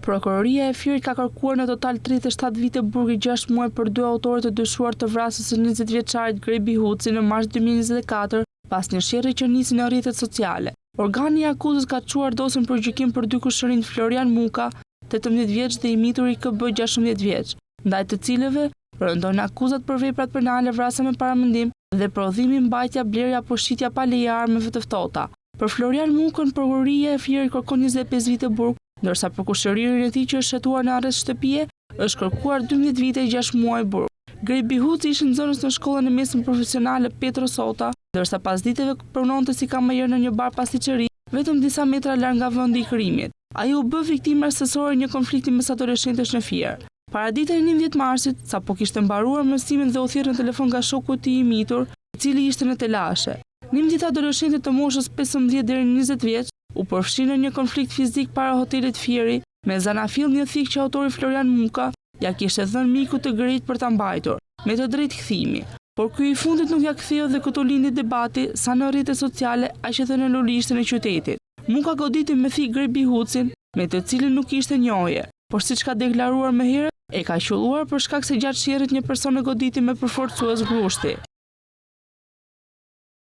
Prokuroria e Firit ka kërkuar në total 37 vite burg i 6 muaj për 2 autorët e dyshuar të vrasjes së 20-vjeçarit Grebi Huci në mars 2024 pas një sherrri që nisi në rrjetet sociale. Organi i akuzës ka çuar dosjen për gjykim për dy kushërinj Florian Muka, 18 vjeç dhe i mituri KB 16 vjeç, ndaj të cilëve rëndojnë akuzat për veprat penale, vrasje me paramendim dhe prodhimi, mbajtja, blerja apo shitja pa leje armëve të ftohta. Për Florian Mukën, prokuroria e Firit kërkon 25 vite burg, ndërsa për kushëririn e tij që është shetuar në arrest shtëpie është kërkuar 12 vite e 6 muaj burg. Grebi Huci ishte nxënës në shkollën e mesme profesionale Petro Sota, ndërsa pas diteve punonte si kamarier në një bar pasticëri, vetëm disa metra larg nga vendi i krimit. Ai u bë viktimë arsesore një konflikti mes adoleshentesh në Fier. Para ditën e 19 marsit, sapo kishte mbaruar mësimin dhe u thirrë në telefon nga shoku i tij i mitur, i cili ishte në telashe. 19 adoleshentë të moshës 15 deri në 20 vjeç u përfshinë në një konflikt fizik para hotelit Fieri, me zanafill një thik që autori Florian Muka ja kishte dhënë miku të grejt për ta mbajtur, me të drejtë kthimi. Por ky i fundit nuk ja ktheu dhe këtu lindi debati sa në rrjetet sociale, aq edhe në lulishtin e qytetit. Muka goditi me thik Grebi Hucin, me të cilin nuk ishte njohje, por siç ka deklaruar më herët, e ka qelluar për shkak se gjatë sherrit një person e goditi me përforcues grushti.